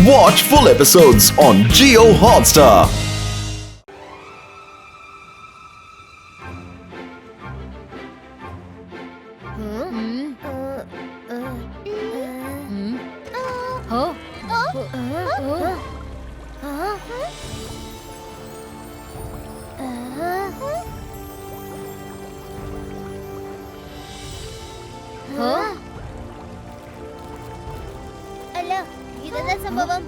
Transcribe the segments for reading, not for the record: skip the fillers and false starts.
Watch full episodes on Jio Hotstar. അല്ല ഇതെന്താ സംഭവം?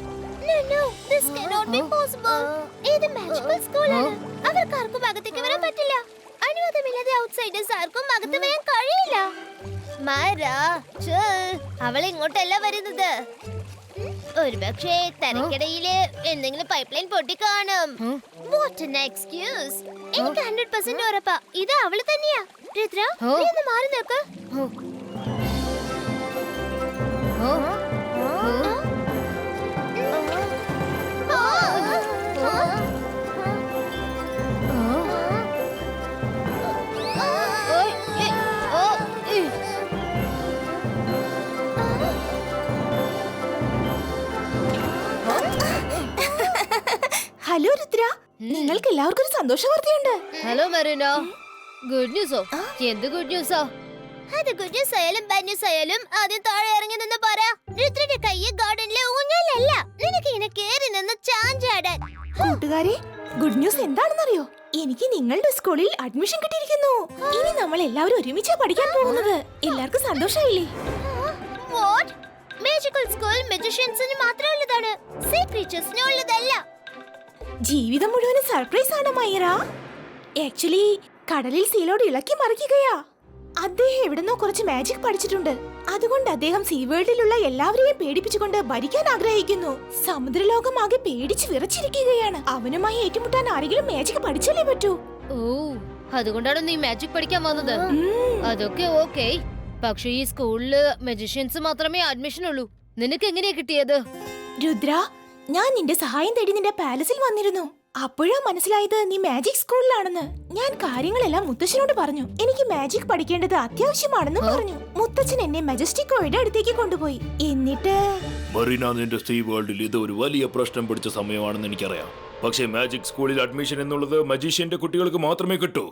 No, this cannot be possible. ഇത് magical school ആണ്. അവർക്കാർക്കും അകത്തേക്ക് വരാൻ പറ്റില്ല. അനുവാദമില്ലാതെ ഔട്ട്സൈഡേഴ്സ് ആർക്കും അകത്ത് വരാൻ കഴിയില്ല. മാരാ, അവൾ ഇങ്ങോട്ടല്ല വരുന്നത്. ഒരുപക്ഷേ തരക്കിടയില് എന്തെങ്കിലും പൈപ്പ് ലൈൻ പൊട്ടി കാണും. What an excuse. എനിക്ക് 100% ഉറപ്പാ ഇത് അവള് തന്നെയാ. രുദ്ര, നീ ഒന്ന് മാറി നിൽക്ക്. ഹലോ രുദ്ര, നിങ്ങൾക്ക് എല്ലാവർക്കും ഒരു സന്തോഷ വാർത്തയുണ്ട്. ഹലോ മരീന, ഗുഡ് ന്യൂസോ? എന്ത് ഗുഡ് ന്യൂസാ? അത് ഗുഡ് ന്യൂസ് ആയാലും ബാഡ് ന്യൂസ് ആയാലും ആദ്യം താഴെ ഇറങ്ങി നിന്ന് പറ. രുദ്രയുടെ കയ്യെ ഗാർഡനിലെ ഊഞ്ഞാലല്ല, നിനക്ക് ഇങ്ങനെ കേറി നിന്ന് ചാഞ്ചാടാൻ. കൂട്ടുകാരെ, ഗുഡ് ന്യൂസ് എന്താണെന്നറിയോ? എനിക്ക് നിങ്ങളുടെ സ്കൂളിൽ അഡ്മിഷൻ കിട്ടിയിരിക്കുന്നു. ഇനി നമ്മൾ എല്ലാവരും ഒരുമിച്ചാ പഠിക്കാൻ പോകുന്നത്. എല്ലാവർക്കും സന്തോഷായില്ലേ? വാട്ട്? മാജിക്കൽ സ്കൂൾ മജിഷ്യൻസിന് മാത്രമുള്ളതാണ്, സീ ക്രീച്ചേഴ്സിന് ഉള്ളതല്ല. ജീവിതം മുഴുവൻ സർപ്രൈസ് ആണ് മൈറ. ആക്ച്വലി കടലിൽ സീലോട് ഇളക്കി മറിക്കുകയാ. അദ്ദേഹം എവിടുന്നോ കുറച്ച് മാജിക് പഠിച്ചിട്ടുണ്ട്. അതുകൊണ്ട് അദ്ദേഹം സീ വേൾഡിലുള്ള എല്ലാവരെയും പേടിപ്പിച്ചുകൊണ്ട് ഭരിക്കാൻ ആഗ്രഹിക്കുന്നു. സമുദ്രലോകമാകെ പേടിച്ച് വിറച്ചിരിക്കുകയാണ്. അവനുമായി ഏറ്റുമുട്ടാൻ ആരെങ്കിലും മാജിക് പഠിച്ചല്ലേ പറ്റൂ. ഓ, അതുകൊണ്ടാണ് നീ മാജിക് പഠിക്കാൻ വന്നത്. അതൊക്കെ ഓക്കേ, പക്ഷേ ഈ സ്കൂളില് മജിഷ്യൻസ് മാത്രമേ അഡ്മിഷൻ ഉള്ളൂ. നിനക്ക് എങ്ങനെയാ കിട്ടിയത്? രുദ്ര, ഞാൻ നിന്റെ സഹായം തേടി നിന്റെ പാലസിൽ വന്നിരുന്നു. അപ്പോഴാ മനസ്സിലായത് നീ മാജിക് സ്കൂളിലാണെന്ന്. ഞാൻ കാര്യങ്ങളെല്ലാം മുത്തച്ഛനോട് പറഞ്ഞു. എനിക്ക് മാജിക് പഠിക്കേണ്ടത് അത്യാവശ്യമാണെന്നും പറഞ്ഞു. മുത്തച്ഛൻ എന്നെ മജസ്റ്റിക്കോയുടെ അടുത്തേക്ക് കൊണ്ടുപോയി. എന്നിട്ട് മറീന, നിന്റെ സീ വേൾഡിൽ ഇത് ഒരു വലിയ പ്രശ്നം പിടിച്ച സമയമാണെന്ന് എനിക്കറിയാം. പക്ഷേ മാജിക് സ്കൂളിൽ അഡ്മിഷൻ എന്നുള്ളത് മജീഷ്യന്റെ കുട്ടികൾക്ക് മാത്രമേ കിട്ടൂ.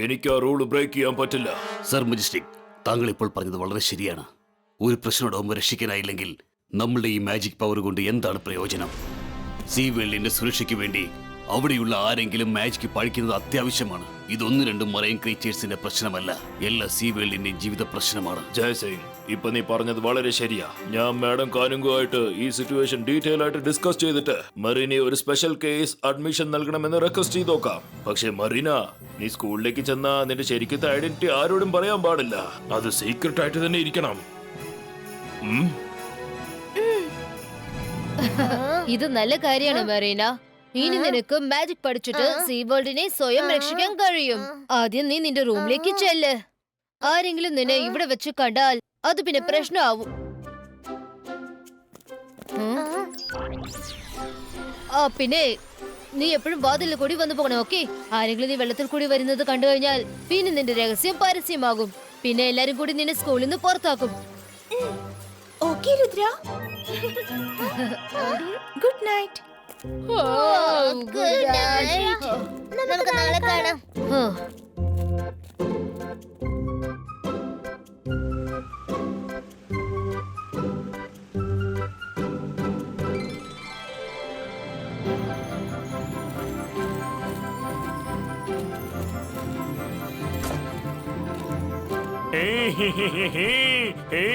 എനിക്ക് ആ റൂൾ ബ്രേക്ക് ചെയ്യാൻ പറ്റില്ല. സർ മജിസ്ട്രേറ്റ്, താങ്കൾ ഇപ്പോൾ പറഞ്ഞത് വളരെ ശരിയാണ്. ഒരു പ്രശ്നവും രക്ഷിക്കാനായില്ലെങ്കിൽ നമ്മളുടെ ഈ മാജിക് പവർ കൊണ്ട് എന്താണ് പ്രയോജനം? സീ വേൾഡിന്റെ സുരക്ഷയ്ക്ക് വേണ്ടി അവിടെയുള്ള ആരെങ്കിലും മാജിക് പഠിക്കുന്നത് അത്യാവശ്യമാണ്. ഇതൊന്നും രണ്ടും മറൈൻ ക്രീച്ചേഴ്സിന്റെ പ്രശ്നമല്ല, എല്ലാ സീ വേൾഡിന്റെയും ജീവിത പ്രശ്നമാണ്. ജയസിംഗ്, ഇപ്പൊ നീ പറഞ്ഞത് വളരെ ശരിയാ. ഞാൻ മാഡം കാനുങ്കുമായിട്ട് ഈ സിറ്റുവേഷൻ ഡീറ്റെയിൽ ആയിട്ട് ഡിസ്കസ് ചെയ്തിട്ട് മറീനെ ഒരു സ്പെഷ്യൽ കേസ് അഡ്മിഷൻ നൽകണമെന്ന് റിക്വസ്റ്റ് ചെയ്ത് നോക്കാം. പക്ഷേ മറീന, നീ സ്കൂളിലേക്ക് ചെന്നാ നിന്റെ ശരിക്കത്തെ ഐഡന്റിറ്റി ആരോടും പറയാൻ പാടില്ല. അത് സീക്രട്ട് ആയിട്ട് തന്നെ ഇരിക്കണം. ഇത് നല്ല കാര്യമാണ് മറീന. ഇനി നിനക്ക് മാജിക് പഠിച്ചിട്ട് സീ വേൾഡിനെ സ്വയം രക്ഷിക്കാൻ കഴിയും. ആദ്യം നീ നിന്റെ റൂമിലേക്ക് ചെല്ല്. ആരെങ്കിലും നിന്നെ ഇവിടെ വെച്ച് കണ്ടാൽ അത് പിന്നെ പ്രശ്നമാവും. പിന്നെ നീ എപ്പോഴും വാതിലിൽ കൂടി വന്നു പോകണം, ഓക്കെ? ആരെങ്കിലും നീ വെള്ളത്തിൽ കൂടി വരുന്നത് കണ്ടു കഴിഞ്ഞാൽ പിന്നെ നിന്റെ രഹസ്യം പരസ്യമാകും. പിന്നെ എല്ലാരും കൂടി നിന്നെ സ്കൂളിൽ നിന്ന് പുറത്താക്കും. Okay Rudra, good night. Good night. നമുക്ക് നാളെ കാണാം.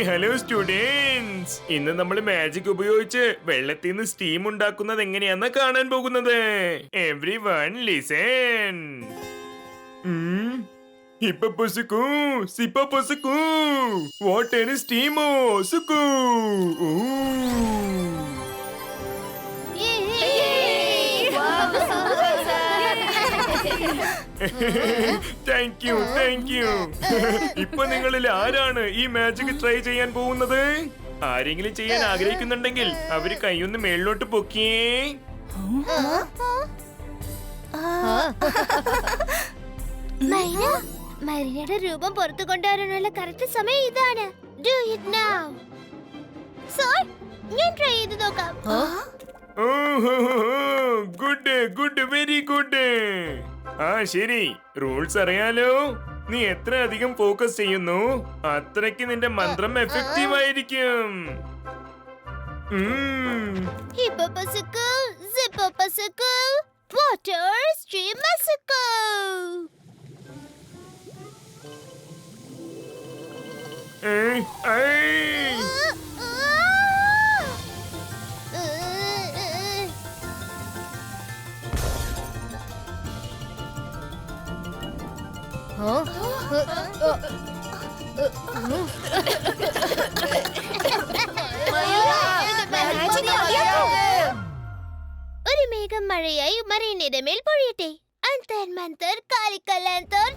ഹലോ സ്റ്റുഡൻസ്, ഇന്ന് നമ്മൾ മാജിക് ഉപയോഗിച്ച് വെള്ളത്തിൽ നിന്ന് സ്റ്റീം ഉണ്ടാക്കുന്നത് എങ്ങനെയാന്ന് കാണാൻ പോകുന്നത്. Everyone listen. ഹിപ്പപ്പൊസുക്കൂ സിപ്പപ്പൊസുക്കൂ വാട്ടർ സ്റ്റീമോ സുക്കൂ. Thank you, thank you. ഇപ്പൊ നിങ്ങളിൽ ആരാണ് ഈ മാജിക് ട്രൈ ചെയ്യാൻ പോകുന്നത്? ആരെങ്കിലും ചെയ്യാൻ ആഗ്രഹിക്കുന്നുണ്ടെങ്കിൽ അവര് കൈയൊന്ന് മേളിലോട്ട് പൊക്കിയേ. മരീനയുടെ രൂപം പുറത്തു കൊണ്ടുവരാനുള്ള കറക്റ്റ് സമയം ഇതാണ്. Do it now. Sir, ഞാൻ ട്രൈ ചെയ്ത് നോക്കാം. Good good very good. ആ ശരി, റൂൾസ് അറിയാലോ. നീ എത്ര അധികം ഫോക്കസ് ചെയ്യുന്നു അത്രയ്ക്ക് നിന്റെ മന്ത്രം എഫക്റ്റീവ് ആയിരിക്കും. Hippopotamus, zippopotamus, water stream massacre. ഒരു മേഘം മഴയായി മറീനയുടെ മേൽ പൊഴിയട്ടെ. അന്തർ മന്തർ കാലിക്കലാന്തർ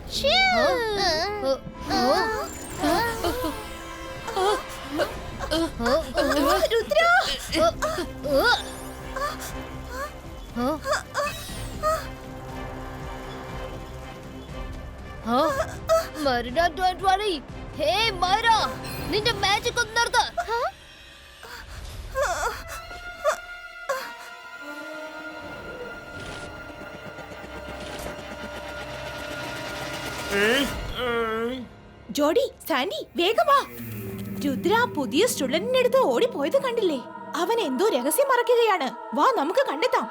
മൈറ, don't worry. ഹേ മൈറ, നിന്റെ മാജിക് ഒന്ന് നിർത്ത്. ജോഡി, സാൻഡി, വേഗം വാ. രുദ്ര പുതിയ സ്റ്റുഡന്റിന്റെ അടുത്ത് ഓടിപ്പോയത് കണ്ടില്ലേ? അവൻ എന്തോ രഹസ്യം മറക്കുകയാണ്. വാ, നമുക്ക് കണ്ടെത്താം.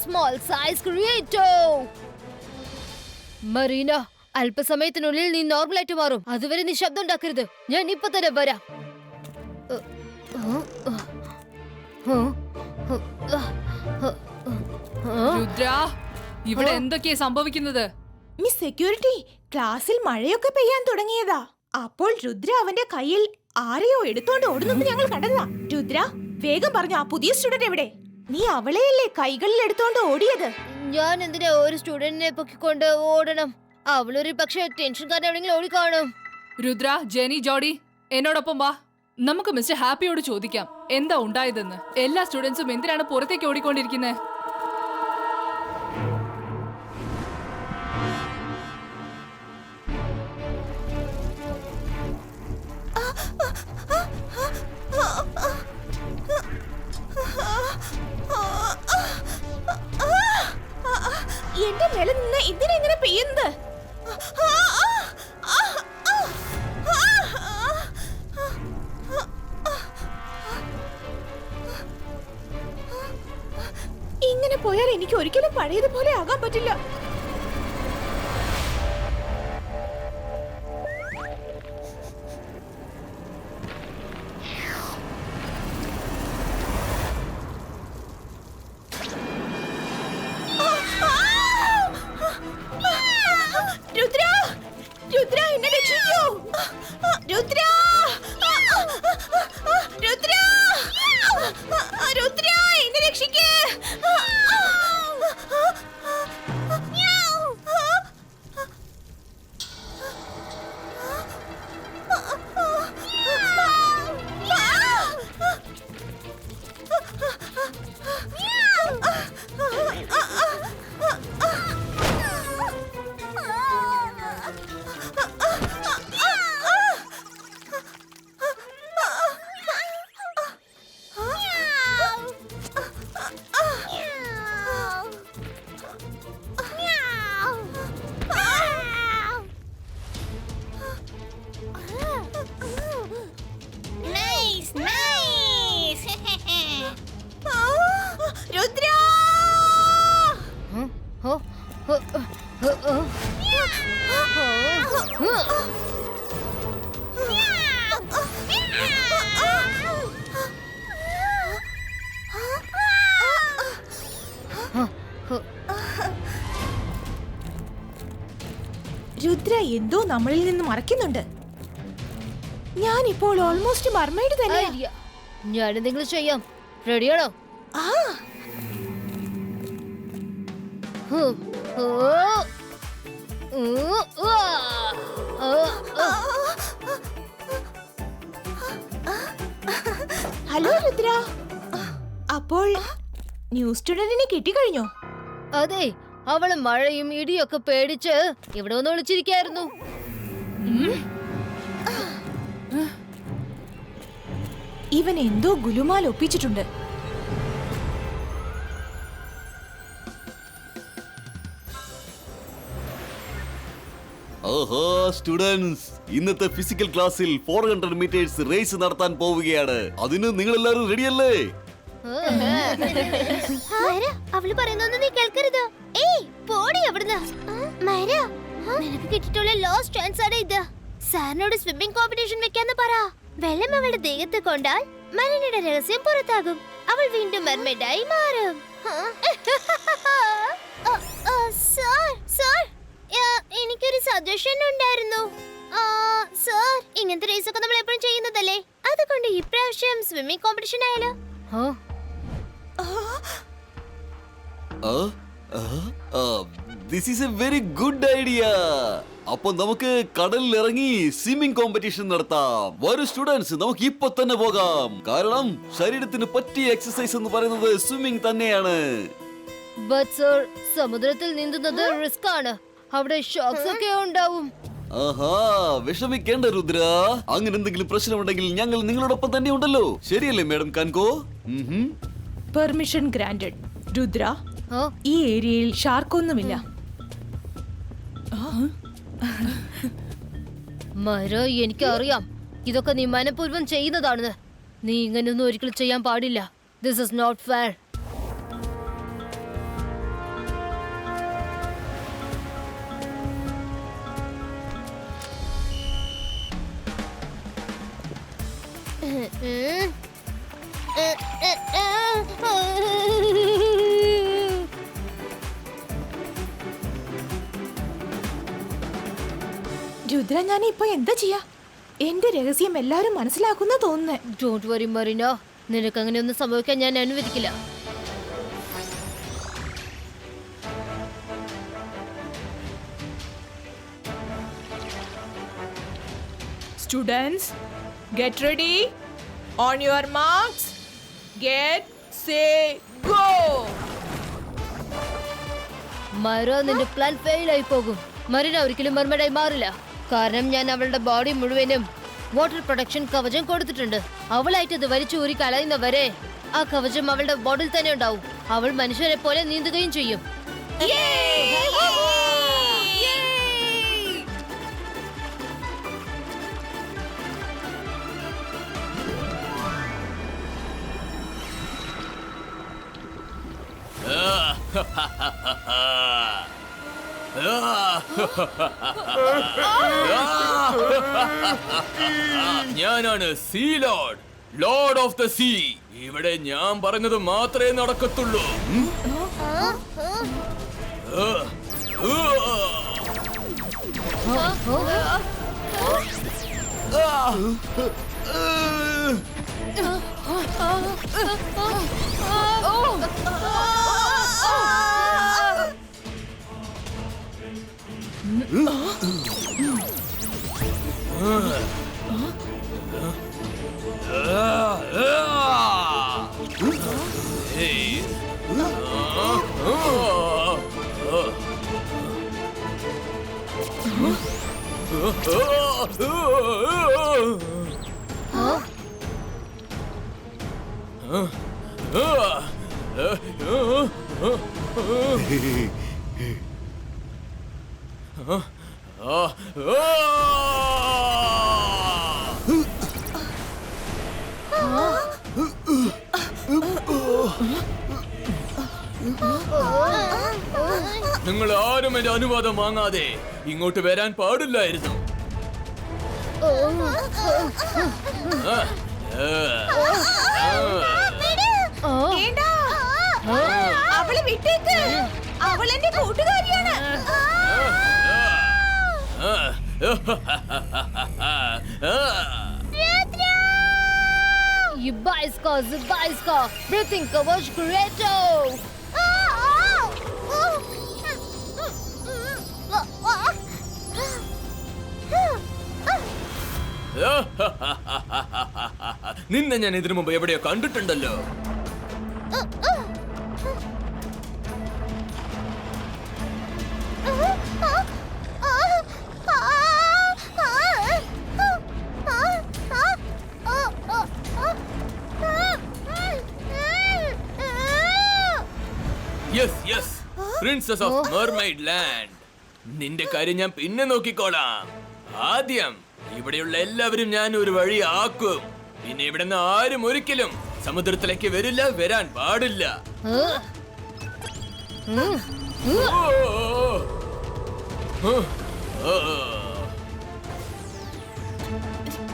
Small size creator. മറീന, അല്പസമയത്തിനുള്ളിൽ നീ നോർമലായിട്ട് മാറും. അതുവരെ നീ ശബ്ദം ഉണ്ടാക്കരുത്. ഞാൻ ഇപ്പൊ തന്നെ വരാം. രുദ്ര, ഇവിടെ എന്തൊക്കെയാ സംഭവിക്കുന്നത്? മിസ് സെക്യൂരിറ്റി, ക്ലാസ്സിൽ മഴയൊക്കെ പെയ്യാൻ തുടങ്ങിയതാ. അപ്പോൾ രുദ്ര അവന്റെ കയ്യിൽ ആരെയോ എടുത്തോണ്ട് ഓടുന്നത് ഞങ്ങൾ കണ്ടതാ. രുദ്ര, വേഗം പറഞ്ഞു, ആ പുതിയ സ്റ്റുഡന്റ് എവിടെ? നീ അവളെയല്ലേ കൈകളിൽ എടുത്തോണ്ട് ഓടിയത്? ഞാൻ എന്തിനാ ഒരു സ്റ്റുഡന്റിനെ പൊക്കിക്കൊണ്ട് ഓടണം? അവളൊരു പക്ഷേ ടെൻഷൻ കാരണം എവിടെയെങ്കിലും ഓടിക്കാണും. രുദ്ര, ജെനി, ജോഡി, എന്നോടൊപ്പം വാ. നമുക്ക് മിസ്റ്റർ ഹാപ്പിയോട് ചോദിക്കാം എന്താ ഉണ്ടായതെന്ന്. എല്ലാ സ്റ്റുഡൻസും എന്തിനാണ് പുറത്തേക്ക് ഓടിക്കൊണ്ടിരിക്കുന്നത്? എന്റെ മേലെ നിന്ന് എന്തിനാ ഇങ്ങനെ പെയ്യുന്നത്? ഇങ്ങനെ പോയാൽ എനിക്ക് ഒരിക്കലും പഴയതുപോലെ ആകാൻ പറ്റില്ല. രുദ്ര, രുദ്ര, എന്നെ രക്ഷിക്കൂ. രുദ്ര, രുദ്ര, രുദ്ര, എന്നെ രക്ഷിക്കേ. രുദ്ര എന്തോ നമ്മളിൽ നിന്ന് മറയ്ക്കുന്നുണ്ട്. ഞാൻ ഇപ്പോൾ ഓൾമോസ്റ്റ് മർമെയ്ഡ് തന്നെ. ഞാൻ എന്തെങ്കിലും ചെയ്യാം. റെഡിയാണോ? ആ ഹും. ഓ. ഊ, ആ. ആ, ആ. ഹലോ രുദ്ര, അപ്പോൾ ന്യൂ സ്റ്റുഡന്റിനെ കിട്ടിക്കഴിഞ്ഞോ? അതെ, അവള് മഴയും ഇടിയൊക്കെ പേടിച്ച് ഇവിടെ വന്ന് വിളിച്ചിരിക്കായിരുന്നു. ഇവൻ എന്തോ ഗുലുമാൽ ഒപ്പിച്ചിട്ടുണ്ട്. ഓഹോ സ്റ്റുഡൻസ്, ഇന്നത്തെ ഫിസിക്കൽ ക്ലാസ്സിൽ 400 മീറ്റേഴ്സ് റേസ് നടത്താൻ പോവുകയാണ്. അതിന് നിങ്ങൾ എല്ലാവരും റെഡിയല്ലേ? മര, അവള് പറയുന്നൊന്നും നീ കേൾക്കരുത്. ഏയ് പോടി അവിടുന്ന്. മര, നിനക്ക് കിട്ടിയിട്ടുള്ള ലോസ്റ്റ് ചാൻസ് ആണ് ഇത്. സാറിനോട് സ്വിമ്മിംഗ് കോമ്പറ്റീഷൻ വെക്കാന്ന് പറ. വെള്ളം അവളുടെ ദേഹത്ത് കൊണ്ടാൽ മരീനയുടെ രഹസ്യം പുറത്താകും. അവൾ വീണ്ടും മെർമെയ്ഡായി മാറും. സാർ, എനിക്കൊരു സജഷൻ ഉണ്ടായിരുന്നു. സാർ, ഇങ്ങനത്തെ റേസ് ഒക്കെ നമ്മൾ എപ്പോഴും ചെയ്യുന്നതല്ലേ, അതുകൊണ്ട് ഇപ്രാവശ്യം സ്വിമ്മിംഗ് കോമ്പറ്റീഷൻ ആയാലോ? This is A very good idea. അപ്പൊ നമുക്ക് കടലിൽ ഇറങ്ങി സ്വിമ്മിംഗ് കോമ്പറ്റീഷൻ നടത്താം. വരൂ സ്റ്റുഡൻസ്, നമുക്ക് ഇപ്പൊ തന്നെ പോകാം. കാരണം ശരീരത്തിന് പറ്റിയ എക്സസൈസ് എന്ന് പറയുന്നത് സ്വിമ്മിംഗ് തന്നെയാണ്. ബട്ട് സർ, സമുദ്രത്തിൽ നീന്തുന്നത് റിസ്ക് ആണ്. അവിടെ ഷോക്സ് ഒക്കെ ഉണ്ടാവും. ആഹാ, വിഷമിക്കേണ്ട രുദ്ര. അങ്ങനെ എന്തെങ്കിലും പ്രശ്നമുണ്ടെങ്കിൽ ഞങ്ങൾ നിങ്ങളോടൊപ്പം തന്നെ ഉണ്ടല്ലോ. ശരിയല്ലേ madam Kanungo? Permission granted. Rudra, ആ? ഈ ഏരിയയിൽ ഷാർക്കൊന്നുമില്ല. മര, എനിക്കറിയാം ഇതൊക്കെ നീ മനഃപൂർവ്വം ചെയ്യുന്നതാണെന്ന്. നീ ഇങ്ങനെയൊന്നും ഒരിക്കലും ചെയ്യാൻ പാടില്ല. This is not fair. Rudra, ഞാൻ ഇപ്പൊ എന്താ ചെയ്യാ? എന്റെ രഹസ്യം എല്ലാരും മനസ്സിലാക്കുന്ന തോന്നുന്നേ. ഡോണ്ട് വറി മറീന, നിനക്ക് അങ്ങനെയൊന്നും സംഭവിക്കാൻ ഞാൻ അനുവദിക്കില്ല. Students, get ready. On your marks, get, say, go. മര, നിന്റെ പ്ലാൻ ഫെയിൽ ആയി പോകും. മരീന ഒരിക്കലും മെർമെയ്ഡായി മാറില്ല. കാരണം ഞാൻ അവളുടെ ബോഡി മുഴുവനും വാട്ടർ പ്രൊട്ടക്ഷൻ കവചം കൊടുത്തിട്ടുണ്ട്. അവളായിട്ട് അത് വലിച്ചു ഊരി കളയുന്നവരെ ആ കവചം അവളുടെ ബോഡിയിൽ തന്നെ ഉണ്ടാവും. അവൾ മനുഷ്യരെ പോലെ നീന്തുകയും ചെയ്യും. ഞാനാണ് sea lord, lord of the sea. ഇവിടെ ഞാൻ പറഞ്ഞത് മാത്രമേ നടക്കത്തുള്ളൂ. നിങ്ങൾ ആരും എന്റെ അനുവാദം വാങ്ങാതെ ഇങ്ങോട്ട് വരാൻ പാടില്ലായിരുന്നു. അവളെ വിട്ടേക്ക്. അവൾ എന്റെ കൂട്ടുകാരിയാണ്. You boys Ibaiska, Zibaiska, Breathing Kavach Creato! നിന്നെ ഞാൻ ഇതിനു മുമ്പ് എവിടെയോ കണ്ടിട്ടുണ്ടല്ലോ. Yes yes, princess of mermaid land. നിന്റെ കാര്യം ഞാൻ പിന്നെ നോക്കിക്കോളാം. ആദ്യം ഇവിടെയുള്ള എല്ലാവരും ഞാൻ ഒരു വഴി ആക്കും. പിന്നെ ഇവിടെ നിന്ന് ആരും ഒരിക്കലും സമുദ്രത്തിലേക്ക് വരില്ല, വരാൻ പാടില്ല.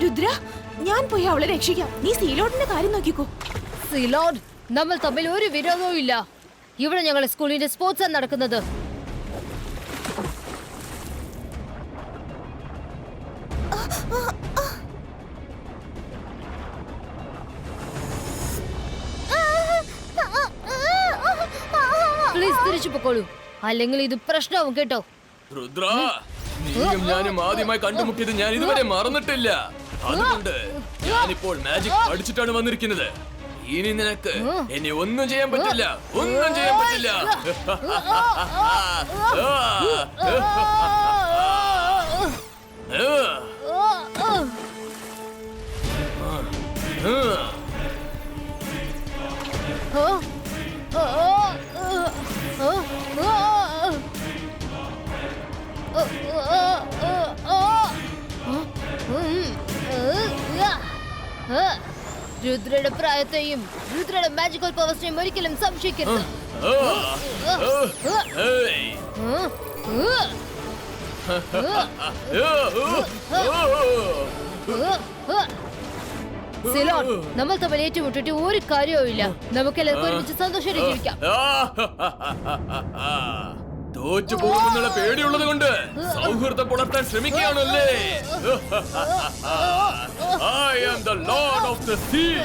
രുദ്ര, ഞാൻ പോയി അവളെ രക്ഷിക്കാം. നീ സീലോഡിന്റെ കാര്യം നോക്കിക്കോ. സീലോഡ്, നമ്മൾ തമ്മിൽ ഒരു വിരോധവും ഇല്ല. ഇവിടെ ഞങ്ങളുടെ സ്കൂളിന്റെ സ്പോർട്സ് നടക്കുന്നത്. പ്ലീസ് തിരിച്ചു പൊക്കോളൂ, അല്ലെങ്കിൽ ഇത് പ്രശ്നവും കേട്ടോ. രുദ്ര, നീയും ഞാനും ആദ്യമായി കണ്ടുമുട്ടിയത് ഞാൻ ഇതുവരെ മറന്നിട്ടില്ല. അതുകൊണ്ട് ഞാനിപ്പോൾ മാജിക് പഠിച്ചിട്ടാണ് വന്നിരിക്കുന്നത്. ഇനി നിനക്ക് എന്നെ ഒന്നും ചെയ്യാൻ പറ്റില്ല, ഒന്നും ചെയ്യാൻ പറ്റില്ല. രുദ്രയുടെ പ്രായത്തെയും രുദ്രയുടെ മാജിക്കൽ പവേഴ്സിനെയും ഒരിക്കലും സംശയിക്കരുത്. സിലോൺ, നമ്മൾ തമ്മിൽ ഏറ്റുമുട്ടിട്ട് ഒരു കാര്യവും ഇല്ല. നമുക്ക് എല്ലാവർക്കും ഒരുമിച്ച് സന്തോഷമായിട്ട് ജീവിക്കാം. തോറ്റു പോകുമെന്നുള്ള പേടിയുള്ളത് കൊണ്ട് സൗഹൃദം പുലർത്താൻ ശ്രമിക്കുകയാണല്ലേ. I am the Lord of the Sea.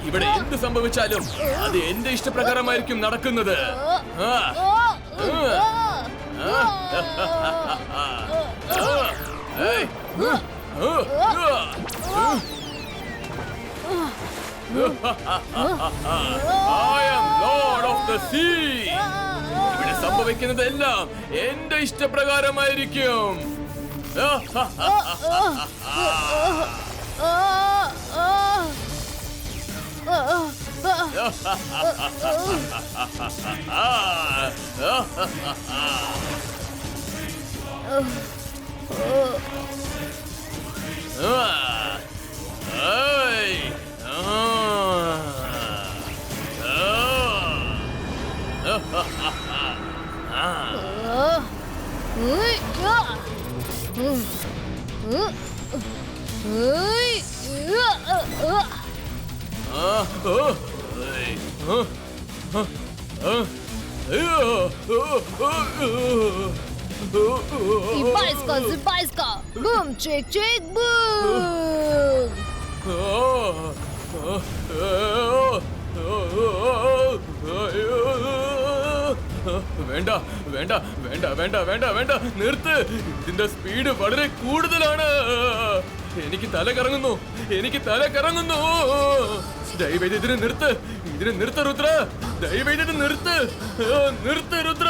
ഇവിടെ എന്ത് സംഭവിച്ചാലും അത് എന്റെ ഇഷ്ടപ്രകാരമായിരിക്കും നടക്കുന്നത്. I am Lord of the Sea. ഇവിടെ സംഭവിക്കുന്നതെല്ലാം എന്റെ ഇഷ്ടപ്രകാരമായിരിക്കും. Ibaiska, Zibaiska, boom, chick, chick, boom. വേണ്ട വേണ്ട വേണ്ട വേണ്ട വേണ്ട വേണ്ട, നിർത്ത്. ഇതിന്റെ സ്പീഡ് വളരെ കൂടുതലാണ്. എനിക്ക് തല കറങ്ങുന്നു, എനിക്ക് തല കറങ്ങുന്നു. ദയവേത് ഇതിനെ നിർത്ത്, ഇതിനെ നിർത്ത രുദ്ര. ദയവേത് ഇത് നിർത്ത്, നിർത്ത് രുദ്ര.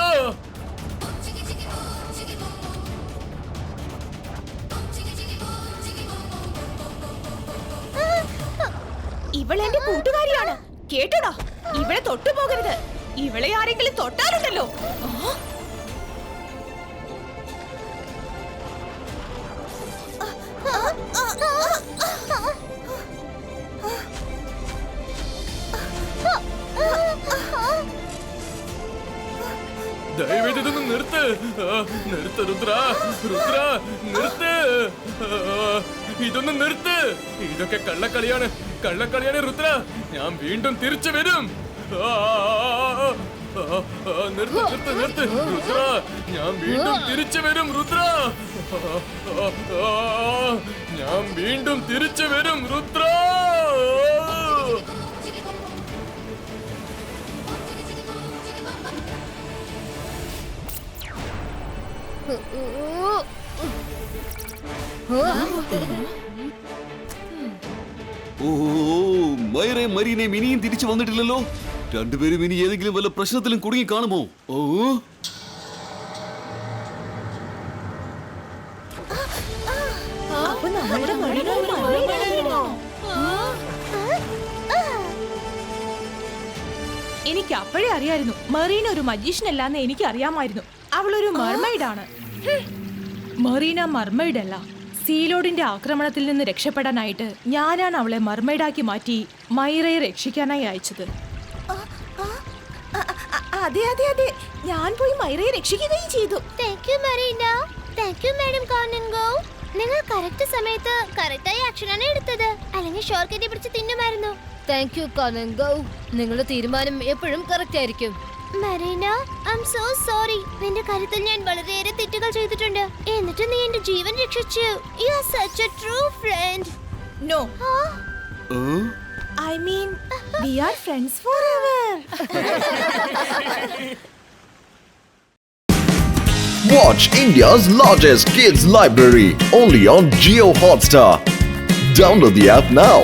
ഇവളെന്റെ കൂട്ടുകാരിയാണ്, കേട്ടോടാ. ഇവളെ തൊട്ടു പോകരുത്. ഇവളെ ആരെങ്കിലും തൊട്ടാലുണ്ടല്ലോ. ദയവേത് ഇതൊന്ന് നിർത്ത്, നിർത്ത് രുദ്ര, രുദ്ര നിർത്ത്. ഇതൊന്ന് നിർത്ത്. ഇതൊക്കെ കള്ളക്കളിയാണ്, കള്ളക്കളിയാണ് രുദ്ര. ഞാൻ വീണ്ടും തിരിച്ചു വരും. നിർത്ത് നിർത്ത് നിർത്ത് രുദ്ര, ഞാൻ വീണ്ടും തിരിച്ചു വരും രുദ്ര. ഞാൻ വീണ്ടും തിരിച്ചു വരും രുദ്ര. ഓ മൈറയും മരീനയും ഇനിയും തിരിച്ചു വന്നിട്ടില്ലല്ലോ. രണ്ടുപേരും ഇനി ഏതെങ്കിലും വല്ല പ്രശ്നത്തിലും കുടുങ്ങി കാണുമോ? ഓ അപ്പൊ നമ്മളുടെ മറീന ഒരു മർമെയ്ഡായിരുന്നോ? എനിക്ക് അപ്പോഴേ അറിയായിരുന്നു മറീന ഒരു മജീഷ്യൻ അല്ലാന്ന് എനിക്ക് അറിയാമായിരുന്നു. അവളൊരു മർമെയ്ഡാണ്. മറീന മർമെയ്ഡ് അല്ല. സീലോഡിന്റെ ആക്രമണത്തിൽ നിന്ന് രക്ഷപ്പെടാനായിട്ട് ഞാനാണ് അവളെ മർമെയ്ഡാക്കി മാറ്റി മൈറയെ രക്ഷിക്കാനായി അയച്ചത്. അതെ അതെ അതെ, ഞാൻ പോയി മൈറയെ രക്ഷിക്കുകയും ചെയ്തു. Thank you Marina. Thank you madam Kanungo. നിങ്ങൾ കറക്റ്റ് സമയത്ത് കറക്റ്റായി ആക്ഷനാണ് എടുത്തത്. അല്ലെങ്കിൽ ഷോർക്കറ്റ് പിടിച്ച് തിന്നുമായിരുന്നു. Thank you കാനംഗോ. നിങ്ങളുടെ തീരുമാനം എപ്പോഴും കറക്റ്റ് ആയിരിക്കും. Marina, I am so sorry. നിന്റെ കാര്യത്തിൽ ഞാൻ വളരെയേറെ തെറ്റുകൾ ചെയ്തിട്ടുണ്ട്. എന്നിട്ട് നീ എന്റെ ജീവൻ രക്ഷിച്ചു. You are such a true friend. No, I mean, we are friends forever. Watch India's largest kids library only on Jio Hotstar. Download the app now.